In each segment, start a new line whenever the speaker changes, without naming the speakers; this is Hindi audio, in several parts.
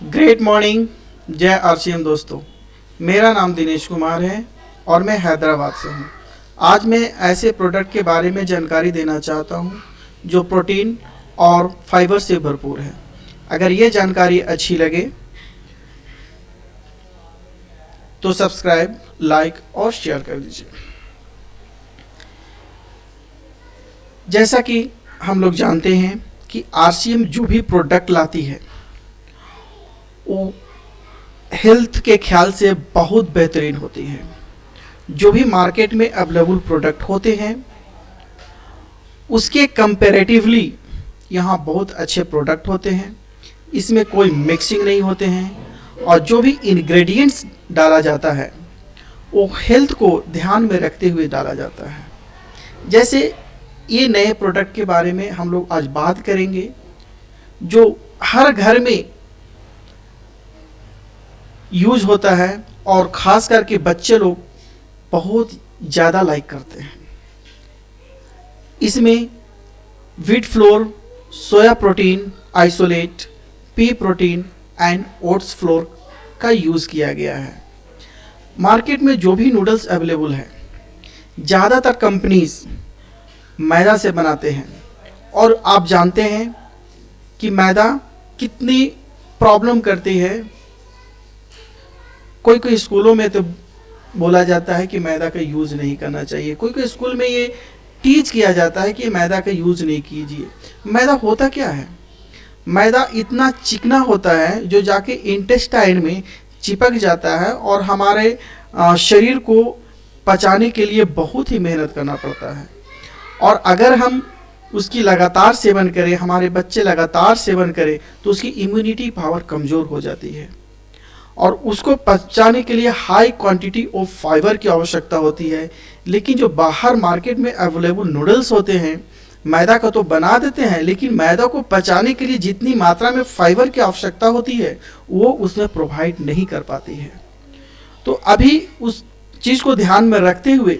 Great morning. जय आरसीएम दोस्तों, मेरा नाम दिनेश कुमार है और मैं हैदराबाद से हूँ। आज मैं ऐसे प्रोडक्ट के बारे में जानकारी देना चाहता हूँ जो प्रोटीन और फाइबर से भरपूर है। अगर ये जानकारी अच्छी लगे तो सब्सक्राइब, लाइक और शेयर कर दीजिए। जैसा कि हम लोग जानते हैं कि आरसीएम जो भी प्रोडक्ट लाती है वो हेल्थ के ख्याल से बहुत बेहतरीन होती है। जो भी मार्केट में अवेलेबल प्रोडक्ट होते हैं उसके कंपैरेटिवली यहाँ बहुत अच्छे प्रोडक्ट होते हैं। इसमें कोई मिक्सिंग नहीं होते हैं और जो भी इंग्रेडिएंट्स डाला जाता है वो हेल्थ को ध्यान में रखते हुए डाला जाता है। जैसे ये नए प्रोडक्ट के बारे में हम लोग आज बात करेंगे जो हर घर में यूज होता है और ख़ास करके बच्चे लोग बहुत ज़्यादा लाइक करते हैं। इसमें wheat flour, soya protein isolate, P protein and oats floor का यूज़ किया गया है। मार्केट में जो भी नूडल्स अवेलेबल है ज़्यादातर कंपनीज मैदा से बनाते हैं और आप जानते हैं कि मैदा कितनी प्रॉब्लम करती है। कोई कोई स्कूलों में तो बोला जाता है कि मैदा का यूज़ नहीं करना चाहिए। कोई कोई स्कूल में ये टीच किया जाता है कि मैदा का यूज़ नहीं कीजिए। मैदा होता क्या है? मैदा इतना चिकना होता है जो जाके इंटेस्टाइन में चिपक जाता है और हमारे शरीर को पचाने के लिए बहुत ही मेहनत करना पड़ता है। और अगर हम उसकी लगातार सेवन करें, हमारे बच्चे लगातार सेवन करें तो उसकी इम्यूनिटी पावर कमज़ोर हो जाती है और उसको पचाने के लिए हाई क्वांटिटी ऑफ फाइबर की आवश्यकता होती है। लेकिन जो बाहर मार्केट में अवेलेबल नूडल्स होते हैं मैदा का तो बना देते हैं, लेकिन मैदा को पचाने के लिए जितनी मात्रा में फाइबर की आवश्यकता होती है वो उसमें प्रोवाइड नहीं कर पाती है। तो अभी उस चीज़ को ध्यान में रखते हुए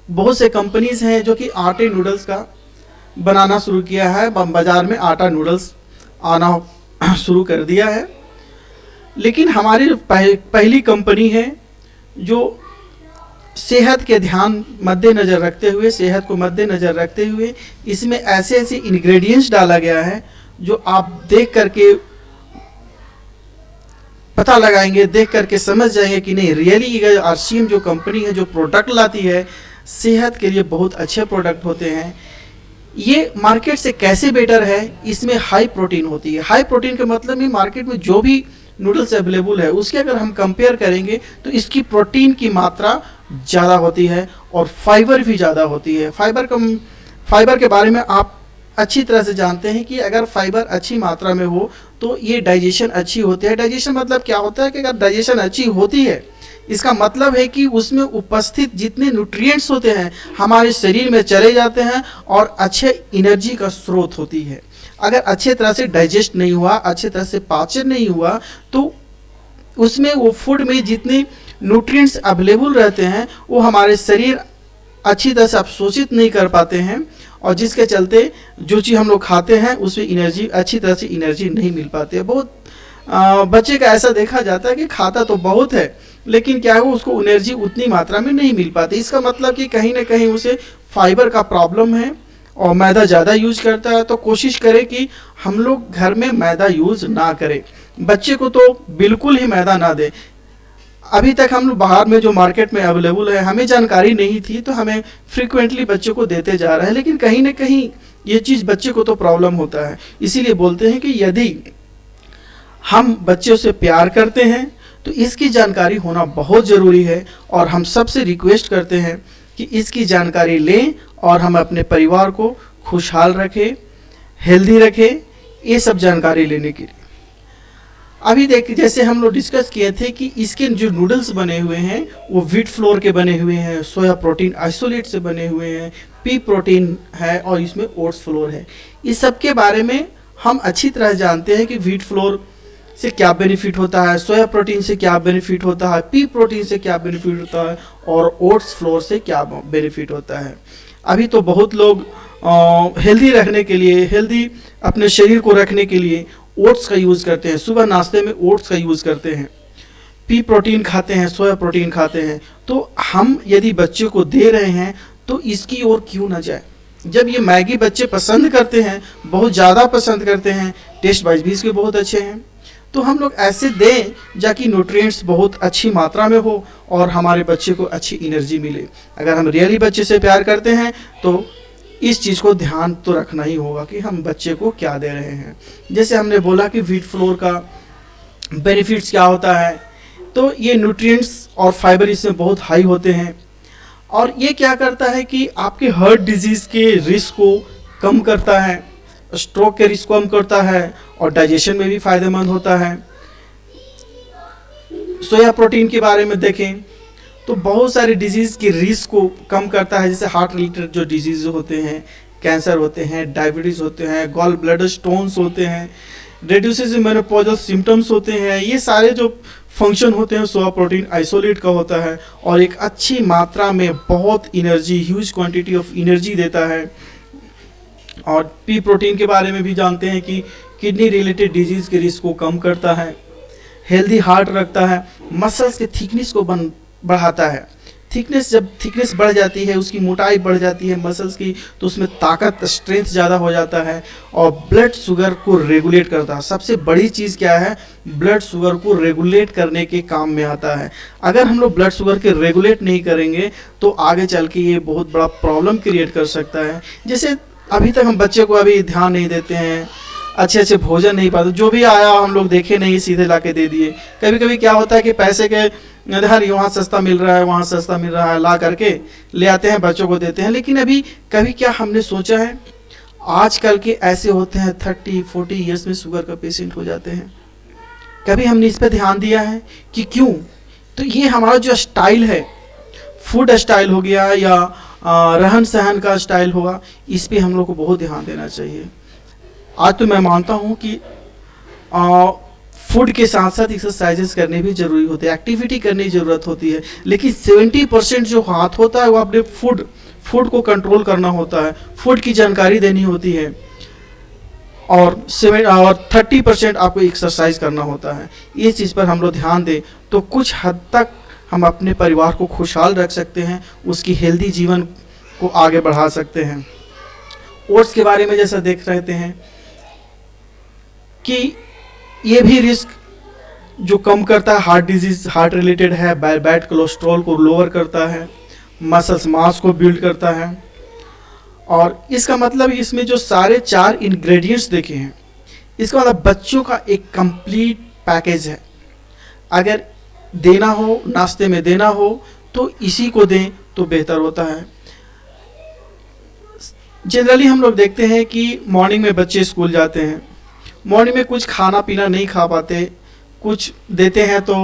बहुत से कंपनीज हैं जो कि आटे नूडल्स का बनाना शुरू किया है। बाज़ार में आटा नूडल्स आना शुरू कर दिया है। लेकिन हमारी पहली कंपनी है जो सेहत के ध्यान मद्देनज़र रखते हुए, सेहत को मद्देनज़र रखते हुए इसमें ऐसे ऐसे इंग्रेडिएंट्स डाला गया है जो आप देख करके पता लगाएंगे, देख करके समझ जाएंगे कि नहीं रियली ये आरसीएम जो कंपनी है जो प्रोडक्ट लाती है सेहत के लिए बहुत अच्छे प्रोडक्ट होते हैं। ये मार्केट से कैसे बेटर है? इसमें हाई प्रोटीन होती है। हाई प्रोटीन का मतलब है मार्केट में जो भी नूडल्स अवेलेबल है उसके अगर हम कंपेयर करेंगे तो इसकी प्रोटीन की मात्रा ज़्यादा होती है और फाइबर भी ज़्यादा होती है। फाइबर के बारे में आप अच्छी तरह से जानते हैं कि अगर फाइबर अच्छी मात्रा में हो तो ये डाइजेशन अच्छी होती है। डाइजेशन मतलब क्या होता है कि अगर डाइजेशन अच्छी होती है इसका मतलब है कि उसमें उपस्थित जितने न्यूट्रिएंट्स होते हैं हमारे शरीर में चले जाते हैं और अच्छे एनर्जी का स्रोत होती है। अगर अच्छे तरह से डाइजेस्ट नहीं हुआ, अच्छे तरह से पाचन नहीं हुआ तो उसमें वो फूड में जितने न्यूट्रिएंट्स अवेलेबल रहते हैं वो हमारे शरीर अच्छी तरह से अवशोषित नहीं कर पाते हैं और जिसके चलते जो चीज़ हम लोग खाते हैं उसमें एनर्जी अच्छी तरह से एनर्जी नहीं मिल पाती है। बहुत बच्चे का ऐसा देखा जाता है कि खाता तो बहुत है लेकिन क्या है वो उसको एनर्जी उतनी मात्रा में नहीं मिल पाती। इसका मतलब कि कहीं ना कहीं उसे फाइबर का प्रॉब्लम है और मैदा ज़्यादा यूज करता है। तो कोशिश करें कि हम लोग घर में मैदा यूज़ ना करें, बच्चे को तो बिल्कुल ही मैदा ना दें। अभी तक हम लोग बाहर में जो मार्केट में अवेलेबल है हमें जानकारी नहीं थी तो हमें फ्रिक्वेंटली बच्चे को देते जा रहे हैं, लेकिन कहीं ना कहीं ये चीज़ बच्चे को तो प्रॉब्लम होता है। इसीलिए बोलते हैं कि यदि हम बच्चों से प्यार करते हैं तो इसकी जानकारी होना बहुत ज़रूरी है और हम सबसे रिक्वेस्ट करते हैं कि इसकी जानकारी लें और हम अपने परिवार को खुशहाल रखें, हेल्दी रखें। ये सब जानकारी लेने के लिए अभी देख जैसे हम लोग डिस्कस किए थे कि इसके जो नूडल्स बने हुए हैं वो व्हीट फ्लोर के बने हुए हैं, सोया प्रोटीन आइसोलेट से बने हुए हैं, पी प्रोटीन है और इसमें ओट्स फ्लोर है। इस सब के बारे में हम अच्छी तरह जानते हैं कि व्हीट फ्लोर से क्या बेनिफिट होता है, सोया प्रोटीन से क्या बेनिफिट होता है, पी प्रोटीन से क्या बेनिफिट होता है और ओट्स फ्लोर से क्या बेनिफिट होता है। अभी तो बहुत लोग हेल्दी रखने के लिए, हेल्दी अपने शरीर को रखने के लिए ओट्स का यूज़ करते हैं, सुबह नाश्ते में ओट्स का यूज़ करते हैं, पी प्रोटीन खाते हैं, सोया प्रोटीन खाते हैं। तो हम यदि बच्चों को दे रहे हैं तो इसकी ओर क्यों ना जाए। जब ये मैगी बच्चे पसंद करते हैं, बहुत ज़्यादा पसंद करते हैं, टेस्ट वाइज भी इसके बहुत अच्छे हैं, तो हम लोग ऐसे दें जाकि न्यूट्रिएंट्स बहुत अच्छी मात्रा में हो और हमारे बच्चे को अच्छी एनर्जी मिले। अगर हम रियली बच्चे से प्यार करते हैं तो इस चीज़ को ध्यान तो रखना ही होगा कि हम बच्चे को क्या दे रहे हैं। जैसे हमने बोला कि व्हीट फ्लोर का बेनिफिट्स क्या होता है, तो ये न्यूट्रिएंट्स और फाइबर इसमें बहुत हाई होते हैं और ये क्या करता है कि आपके हार्ट डिजीज़ के रिस्क को कम करता है, स्ट्रोक के रिस्क को कम करता है और डाइजेशन में भी फ़ायदेमंद होता है। सोया प्रोटीन के बारे में देखें तो बहुत सारे डिजीज़ के रिस्क को कम करता है, जैसे हार्ट रिलेटेड जो डिजीज़ होते हैं, कैंसर होते हैं, डायबिटीज़ होते हैं, गॉल ब्लैडर स्टोन्स होते हैं, रिड्यूसेस मेनोपॉजल सिम्टम्स होते हैं। ये सारे जो फंक्शन होते हैं सोया प्रोटीन आइसोलेट का होता है और एक अच्छी मात्रा में बहुत energy, huge quantity of energy देता है। और पी प्रोटीन के बारे में भी जानते हैं कि किडनी रिलेटेड डिजीज़ के रिस्क को कम करता है, हेल्दी हार्ट रखता है, मसल्स के थिकनेस को बढ़ाता है। थिकनेस, जब थिकनेस बढ़ जाती है, उसकी मोटाई बढ़ जाती है मसल्स की, तो उसमें ताकत, स्ट्रेंथ ज़्यादा हो जाता है और ब्लड शुगर को रेगुलेट करता है। सबसे बड़ी चीज़ क्या है, ब्लड शुगर को रेगुलेट करने के काम में आता है। अगर हम लोग ब्लड शुगर के रेगुलेट नहीं करेंगे तो आगे चल के ये बहुत बड़ा प्रॉब्लम क्रिएट कर सकता है। जैसे अभी तक हम बच्चे को अभी ध्यान नहीं देते हैं, अच्छे अच्छे भोजन नहीं पाते, जो भी आया हम लोग देखे नहीं, सीधे ला के दे दिए। कभी कभी क्या होता है कि पैसे के हर यहाँ सस्ता मिल रहा है, वहाँ सस्ता मिल रहा है, ला करके ले आते हैं, बच्चों को देते हैं। लेकिन अभी कभी क्या हमने सोचा है, आजकल के ऐसे होते हैं 30-40 ईयर्स में शुगर का पेशेंट हो जाते हैं। कभी हमने इस पर ध्यान दिया है कि क्यों? तो ये हमारा जो स्टाइल है, फूड स्टाइल हो गया या रहन सहन का स्टाइल होगा, इस पे हम लोग को बहुत ध्यान देना चाहिए। आज तो मैं मानता हूँ कि फूड के साथ साथ एक्सरसाइजेस करने भी जरूरी होते हैं, एक्टिविटी करने की ज़रूरत होती है, लेकिन 70% जो हाथ होता है वो अपने फूड को कंट्रोल करना होता है, फूड की जानकारी देनी होती है और 30% आपको एक्सरसाइज करना होता है। ये चीज़ पर हम लोग ध्यान दें तो कुछ हद तक हम अपने परिवार को खुशहाल रख सकते हैं, उसकी हेल्दी जीवन को आगे बढ़ा सकते हैं। ओट्स के बारे में जैसा देख रहे हैं कि ये भी रिस्क जो कम करता है, हार्ट डिजीज, हार्ट रिलेटेड है, बैड कोलेस्ट्रॉल को लोअर करता है, मसल्स मास को बिल्ड करता है। और इसका मतलब इसमें जो सारे 4 इंग्रेडिएंट्स देखे हैं, इसका मतलब बच्चों का एक कंप्लीट पैकेज है। अगर देना हो, नाश्ते में देना हो तो इसी को दें तो बेहतर होता है। जनरली हम लोग देखते हैं कि मॉर्निंग में बच्चे स्कूल जाते हैं, मॉर्निंग में कुछ खाना पीना नहीं खा पाते, कुछ देते हैं तो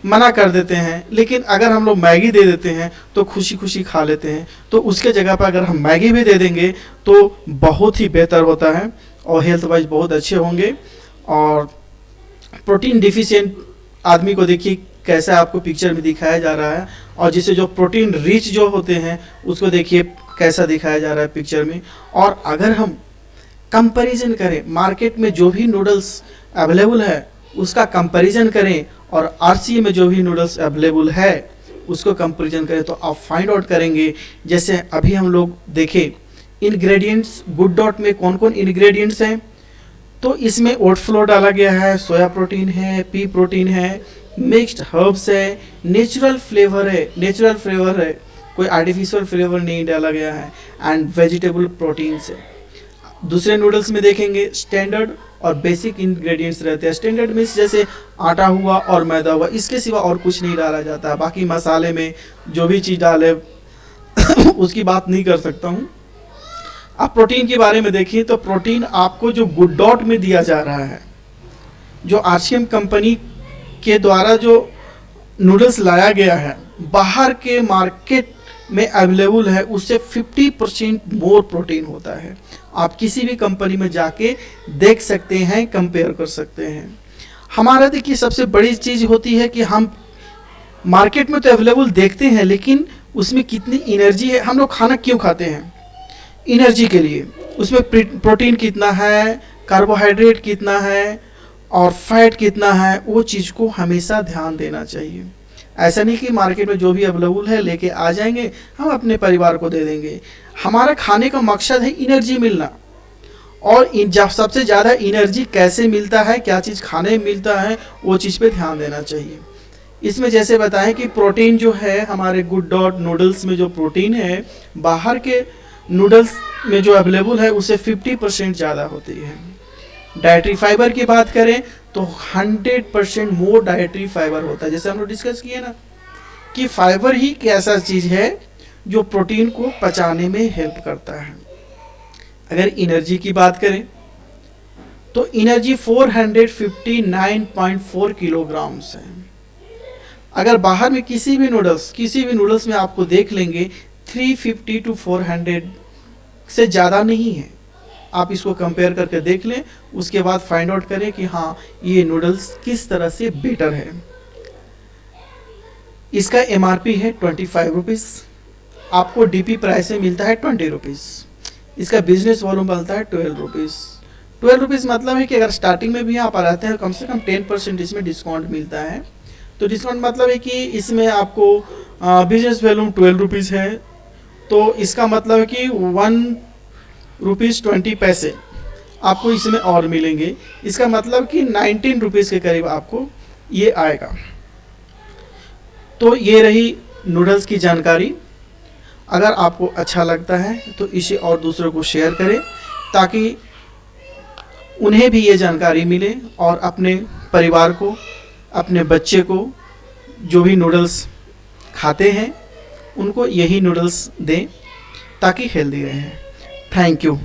मना कर देते हैं, लेकिन अगर हम लोग मैगी दे देते हैं तो खुशी खुशी खा लेते हैं। तो उसके जगह पर अगर हम मैगी भी दे देंगे तो बहुत ही बेहतर होता है और हेल्थ वाइज बहुत अच्छे होंगे। और प्रोटीन डिफिशिएंट आदमी को देखिए कैसा आपको पिक्चर में दिखाया जा रहा है, और जिसे जो प्रोटीन रिच जो होते हैं उसको देखिए कैसा दिखाया जा रहा है पिक्चर में। और अगर हम कंपैरिजन करें, मार्केट में जो भी नूडल्स अवेलेबल है उसका कंपैरिजन करें और आरसीए में जो भी नूडल्स अवेलेबल है उसको कंपैरिजन करें तो आप फाइंड आउट करेंगे। जैसे अभी हम लोग देखें इंग्रेडिएंट्स, गुड डॉट में कौन कौन इंग्रेडिएंट्स हैं, तो इसमें ओट फ्लोर डाला गया है, सोया प्रोटीन है, पी प्रोटीन है, मिक्स्ड हर्ब्स है, नेचुरल फ्लेवर है, कोई आर्टिफिशियल फ्लेवर नहीं डाला गया है, एंड वेजिटेबल प्रोटीन्स है। दूसरे नूडल्स में देखेंगे स्टैंडर्ड और बेसिक इंग्रेडिएंट्स रहते हैं। स्टैंडर्ड मीन्स जैसे आटा हुआ और मैदा हुआ, इसके सिवा और कुछ नहीं डाला जाता है। बाकी मसाले में जो भी चीज़ डाले उसकी बात नहीं कर सकता हूँ। आप प्रोटीन के बारे में देखिए तो प्रोटीन आपको जो गुड डॉट में दिया जा रहा है, जो आरसीएम कंपनी के द्वारा जो नूडल्स लाया गया है, बाहर के मार्केट में अवेलेबल है, उससे 50% मोर प्रोटीन होता है। आप किसी भी कंपनी में जाके देख सकते हैं, कंपेयर कर सकते हैं। हमारा देखिए सबसे बड़ी चीज़ होती है कि हम मार्केट में तो अवेलेबल देखते हैं, लेकिन उसमें कितनी एनर्जी है। हम लोग खाना क्यों खाते हैं? एनर्जी के लिए। उसमें प्रोटीन कितना है, कार्बोहाइड्रेट कितना है और फैट कितना है, वो चीज़ को हमेशा ध्यान देना चाहिए। ऐसा नहीं कि मार्केट में जो भी अवेलेबल है लेके आ जाएंगे, हम अपने परिवार को दे देंगे। हमारा खाने का मकसद है एनर्जी मिलना, और सबसे ज़्यादा एनर्जी कैसे मिलता है, क्या चीज़ खाने में मिलता है, वो चीज़ पे ध्यान देना चाहिए। इसमें जैसे बताएं कि प्रोटीन जो है हमारे गुड डॉट नूडल्स में जो प्रोटीन है, बाहर के नूडल्स में जो अवेलेबल है उससे 50% ज़्यादा होती है। डाइटरी फाइबर की बात करें तो 100% मोर डाइटरी फाइबर होता है। जैसे हम लोग डिस्कस किए ना कि फाइबर ही एक ऐसा चीज़ है जो प्रोटीन को पचाने में हेल्प करता है। अगर एनर्जी की बात करें तो एनर्जी 459.4 किलोग्राम्स है। अगर बाहर में किसी भी नूडल्स में आपको देख लेंगे 350 to 400 से ज़्यादा नहीं है। आप इसको कंपेयर करके देख लें, उसके बाद फाइंड आउट करें कि हाँ ये नूडल्स किस तरह से बेटर है। इसका MRP है 25 रुपीज़, आपको DP प्राइस में मिलता है 20 रुपीज़। इसका बिजनेस वॉल्यूम बनता है 12 रुपीज़। 12 रुपीज़ मतलब है कि अगर स्टार्टिंग में भी आप आते हैं कम से कम 10% इसमें डिस्काउंट मिलता है। तो डिस्काउंट मतलब है कि इसमें आपको बिजनेस वॉल्यूम 12 रुपीज़ है, तो इसका मतलब है कि 1 रुपीज़ 20 पैसे आपको इसमें और मिलेंगे। इसका मतलब कि 19 रुपीज़ के करीब आपको ये आएगा। तो ये रही नूडल्स की जानकारी। अगर आपको अच्छा लगता है तो इसे और दूसरों को शेयर करें ताकि उन्हें भी ये जानकारी मिले और अपने परिवार को, अपने बच्चे को जो भी नूडल्स खाते हैं उनको यही नूडल्स दें ताकि हेल्दी रहें। Thank you.